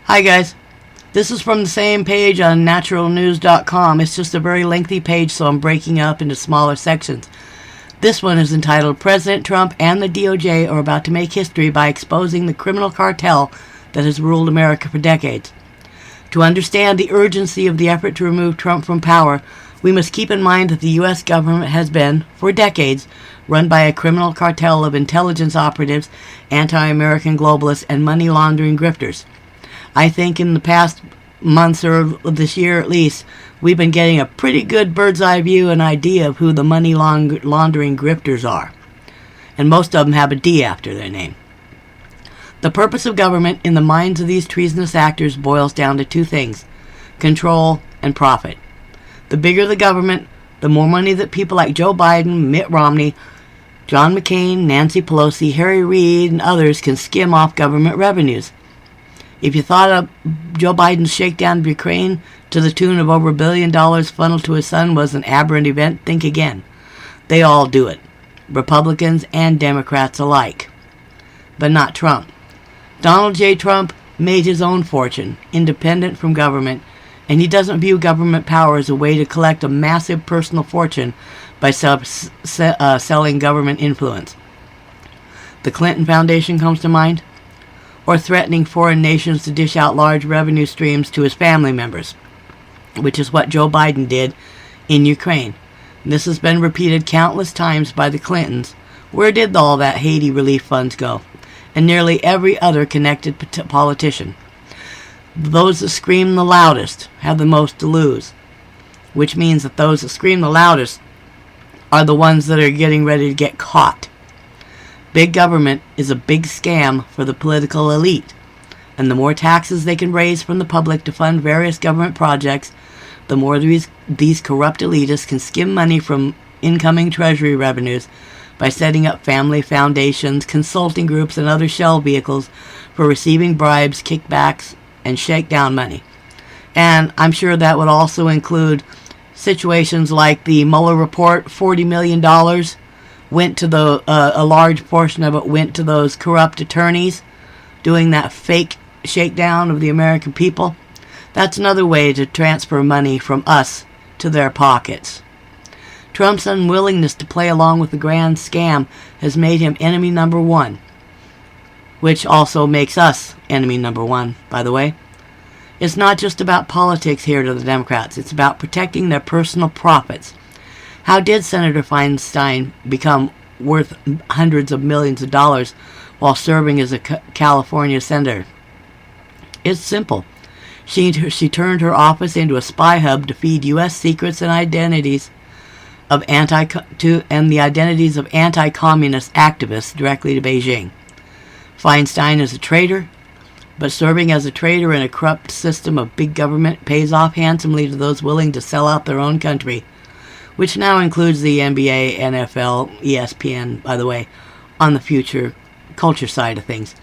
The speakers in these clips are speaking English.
Hi guys, this is from the same page on naturalnews.com. It's just a very lengthy page, so I'm breaking up into smaller sections. This one is entitled, President Trump and the DOJ are about to make history by exposing the criminal cartel that has ruled America for decades. To understand the urgency of the effort to remove Trump from power, we must keep in mind that the U.S. government has been, for decades, run by a criminal cartel of intelligence operatives, anti-American globalists, and money-laundering grifters. I think in the past months, or this year at least, we've been getting a pretty good bird's-eye view and idea of who the money-laundering grifters are. And most of them have a D after their name. The purpose of government in the minds of these treasonous actors boils down to two things: control and profit. The bigger the government, the more money that people like Joe Biden, Mitt Romney, John McCain, Nancy Pelosi, Harry Reid, and others can skim off government revenues. If you thought of Joe Biden's shakedown of Ukraine to the tune of over $1 billion funneled to his son was an aberrant event, think again. They all do it, Republicans and Democrats alike. But not Trump. Donald J. Trump made his own fortune, independent from government, and he doesn't view government power as a way to collect a massive personal fortune by selling government influence. The Clinton Foundation comes to mind, or threatening foreign nations to dish out large revenue streams to his family members, which is what Joe Biden did in Ukraine. This has been repeated countless times by the Clintons. Where did all that Haiti relief funds go? And nearly every other connected politician. Those that scream the loudest have the most to lose, which means that those that scream the loudest are the ones that are getting ready to get caught. Big government is a big scam for the political elite, and the more taxes they can raise from the public to fund various government projects, the more these corrupt elitists can skim money from incoming treasury revenues by setting up family foundations, consulting groups, and other shell vehicles for receiving bribes, kickbacks, and shakedown money. And I'm sure that would also include situations like the Mueller report. $40 million went to a large portion of it went to those corrupt attorneys doing that fake shakedown of the American people. That's another way to transfer money from us to their pockets. Trump's unwillingness to play along with the grand scam has made him enemy number one, which also makes us enemy number one, by the way. It's not just about politics here to the Democrats. It's about protecting their personal profits. How did Senator Feinstein become worth hundreds of millions of dollars while serving as a California senator? It's simple. She turned her office into a spy hub to feed U.S. secrets and identities of the identities of anti-communist activists directly to Beijing. Feinstein is a traitor, but serving as a traitor in a corrupt system of big government pays off handsomely to those willing to sell out their own country, which now includes the NBA, NFL, ESPN, by the way, on the future culture side of things.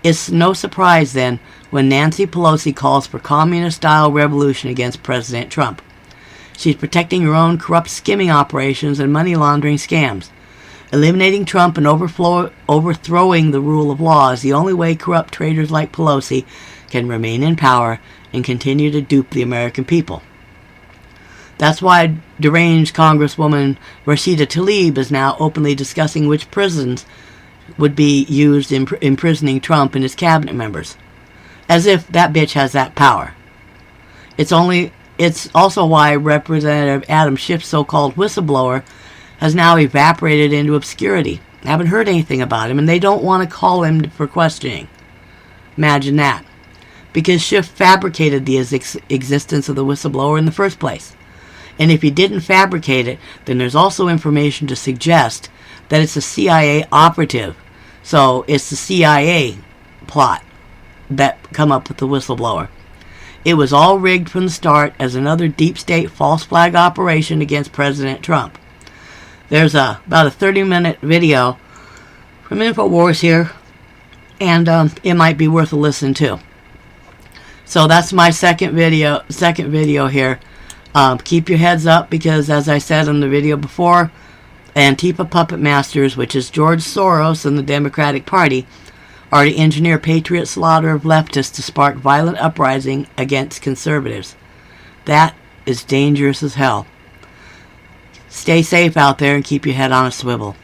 It's no surprise, then, when Nancy Pelosi calls for communist-style revolution against President Trump. She's protecting her own corrupt skimming operations and money-laundering scams. Eliminating Trump and overthrowing the rule of law is the only way corrupt traitors like Pelosi can remain in power and continue to dupe the American people. That's why deranged Congresswoman Rashida Tlaib is now openly discussing which prisons would be used in imprisoning Trump and his cabinet members. As if that bitch has that power. It's also why Representative Adam Schiff's so-called whistleblower has now evaporated into obscurity. I haven't heard anything about him, and they don't want to call him for questioning. Imagine that. Because Schiff fabricated the existence of the whistleblower in the first place. And if he didn't fabricate it, then there's also information to suggest that it's a CIA operative. So it's the CIA plot that come up with the whistleblower. It was all rigged from the start as another deep state false flag operation against President Trump. There's about a 30-minute video from InfoWars here, and it might be worth a listen to. So that's my second video here. Keep your heads up, because as I said in the video before, Antifa puppet masters, which is George Soros and the Democratic Party, are to engineer patriot slaughter of leftists to spark violent uprising against conservatives. That is dangerous as hell. Stay safe out there and keep your head on a swivel.